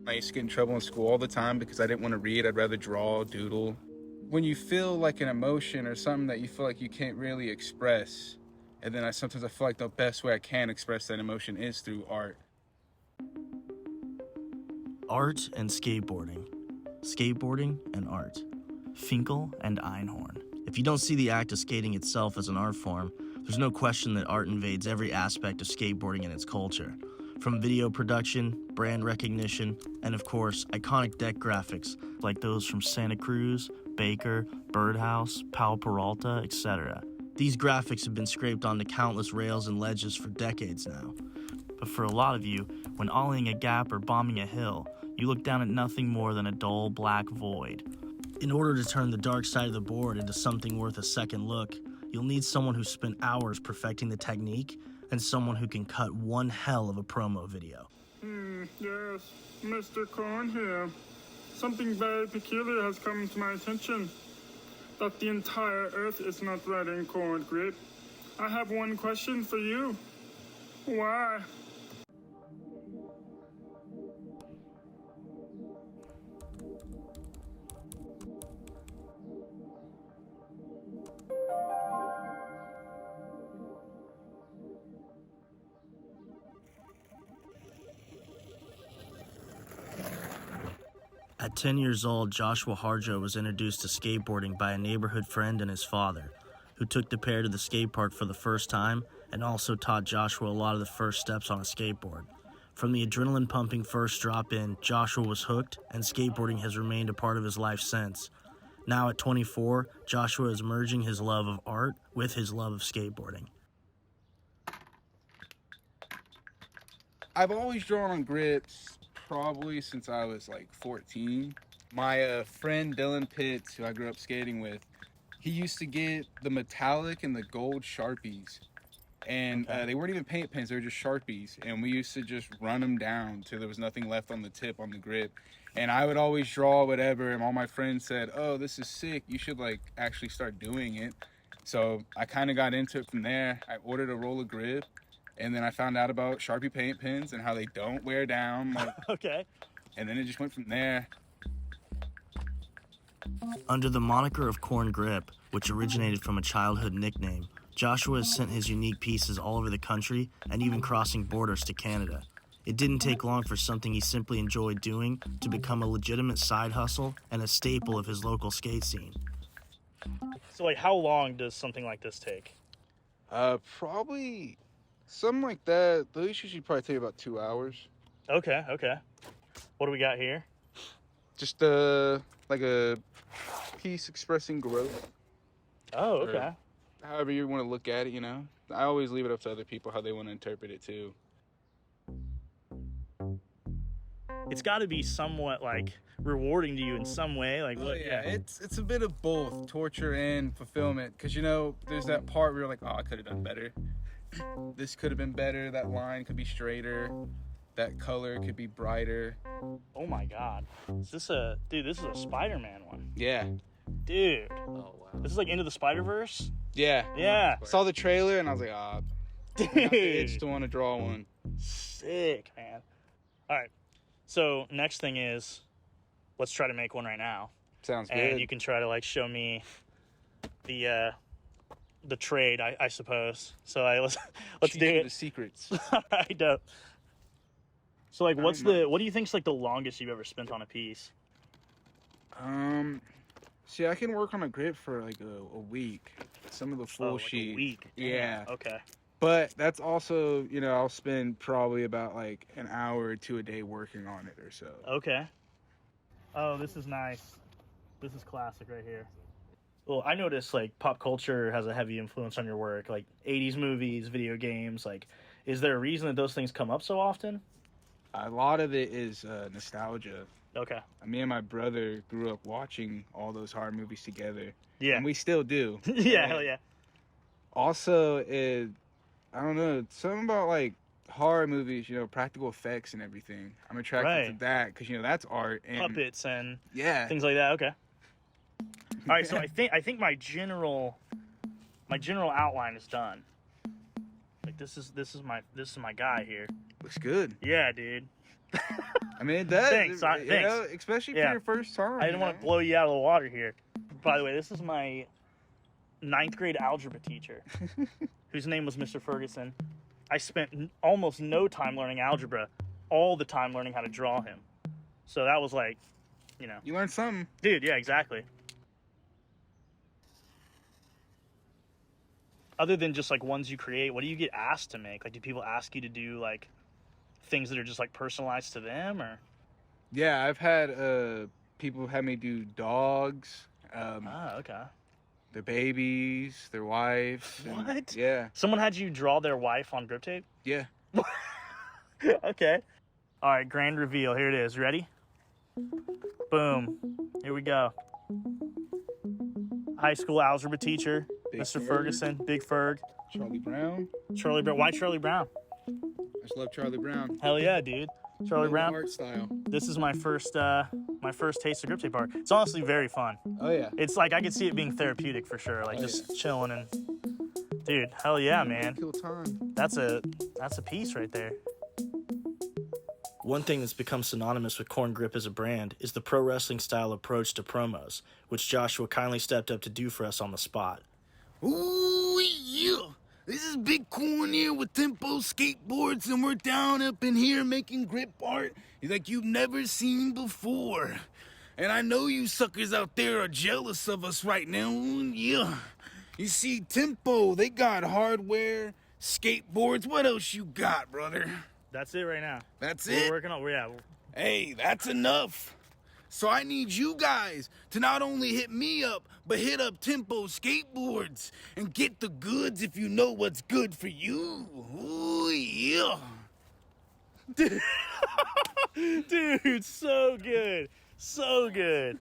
I used to get in trouble in school all the time because I didn't want to read. I'd rather draw, doodle. When you feel like an emotion or something that you feel like you can't really express, and then sometimes I feel like the best way I can express that emotion is through art. Art and skateboarding. Skateboarding and art. Finkel and Einhorn. If you don't see the act of skating itself as an art form, there's no question that art invades every aspect of skateboarding and its culture. From video production, brand recognition, and of course, iconic deck graphics like those from Santa Cruz, Baker, Birdhouse, Powell Peralta, etc. These graphics have been scraped onto countless rails and ledges for decades now. But for a lot of you, when ollieing a gap or bombing a hill, you look down at nothing more than a dull black void. In order to turn the dark side of the board into something worth a second look, you'll need someone who spent hours perfecting the technique and someone who can cut one hell of a promo video. Yes, Mr. Corn here. Something very peculiar has come to my attention. That the entire earth is not red in corn grip. I have one question for you. Why? At 10 years old, Joshua Harjo was introduced to skateboarding by a neighborhood friend and his father, who took the pair to the skate park for the first time and also taught Joshua a lot of the first steps on a skateboard. From the adrenaline-pumping first drop-in, Joshua was hooked, and skateboarding has remained a part of his life since. Now at 24, Joshua is merging his love of art with his love of skateboarding. I've always drawn on grips, probably since I was like 14. My friend Dylan Pitts, who I grew up skating with, he used to get the metallic and the gold Sharpies. And they weren't even paint pens, they were just Sharpies. And we used to just run them down till there was nothing left on the tip, on the grip. And I would always draw whatever, and all my friends said, oh, this is sick, you should like actually start doing it. So I kind of got into it from there. I ordered a roll of grip, and then I found out about Sharpie paint pens and how they don't wear down. Like, Okay. And then it just went from there. Under the moniker of Corn Grip, which originated from a childhood nickname, Joshua has sent his unique pieces all over the country and even crossing borders to Canada. It didn't take long for something he simply enjoyed doing to become a legitimate side hustle and a staple of his local skate scene. So, like, how long does something like this take? Probably something like that. Those usually probably take about 2 hours. Okay. What do we got here? Just like a piece expressing growth. Oh, okay. Or however you want to look at it, you know. I always leave it up to other people how they want to interpret it too. It's got to be somewhat like rewarding to you in some way. Like, what? Yeah, it's a bit of both torture and fulfillment, because you know there's that part where you're like, oh, I could have done better. This could have been better. That line could be straighter. That color could be brighter. Oh my God, this is a Spider-Man one. Yeah. Dude. Oh, wow. This is like Into the Spider-Verse. Yeah. Yeah. Saw the trailer and I was like, ah, Dude. itch to want to draw one. Sick, man. All right. So next thing is, let's try to make one right now. Sounds good. And you can try to like show me the trade, I suppose. So let's Teach do you it. the secrets. All right, dope. So like, what do you think's like the longest you've ever spent on a piece? See, I can work on a grip for like a week. Some of the full like sheet. a week. Yeah. Okay. But that's also, you know, I'll spend probably about like an hour or two a day working on it or so. Okay. Oh, this is nice. This is classic right here. Well, I noticed like pop culture has a heavy influence on your work, like 80s movies, video games. Like, is there a reason that those things come up so often? A lot of it is nostalgia. Okay. Me and my brother grew up watching all those horror movies together. Yeah. And we still do. Yeah, hell yeah. Also, I don't know, something about like horror movies, you know, practical effects and everything. I'm attracted to that because, you know, that's art. And puppets and yeah, things like that. Okay. All right, so I think my general outline is done. Like this is my guy here. looks good. Yeah, dude. I mean, it does. Thanks, you thanks. know, especially Yeah. for your first time. I didn't want to blow you out of the water here. By the way, this is my 9th grade algebra teacher, whose name was Mr. Ferguson. I spent almost no time learning algebra, all the time learning how to draw him. So that was like, you know. You learned something. Dude, yeah, exactly. Other than just like ones you create, what do you get asked to make? Like, do people ask you to do like things that are just like personalized to them, or? Yeah, I've had people have me do dogs, Okay. their babies, their wives. and- What? Yeah, Someone had you draw their wife on grip tape? yeah. Okay. All right, grand reveal. Here it is. Ready? Boom. Here we go. High school algebra teacher, Big Mr. Ferg. Ferguson, Big Ferg, Charlie Brown. Charlie Brown. Why Charlie Brown? I just love Charlie Brown. Hell yeah, dude. Charlie Love the Brown. art style. This is my first taste of grip tape art. It's honestly very fun. Oh yeah. It's like I could see it being therapeutic for sure. Like Oh, just chilling and, dude, hell yeah, man. Cool time. That's a piece right there. One thing that's become synonymous with Corn Grip as a brand is the pro wrestling style approach to promos, which Joshua kindly stepped up to do for us on the spot. Ooh, yeah. This is Big Corn here with Tempo Skateboards, and we're down up in here making grip art like you've never seen before. And I know you suckers out there are jealous of us right now. Yeah. You see, Tempo, they got hardware, skateboards. What else you got, brother? That's it right now. That's We're it? working on, yeah. Hey, that's enough. So I need you guys to not only hit me up, but hit up Tempo Skateboards and get the goods if you know what's good for you. Ooh, yeah. Dude, so good. So good.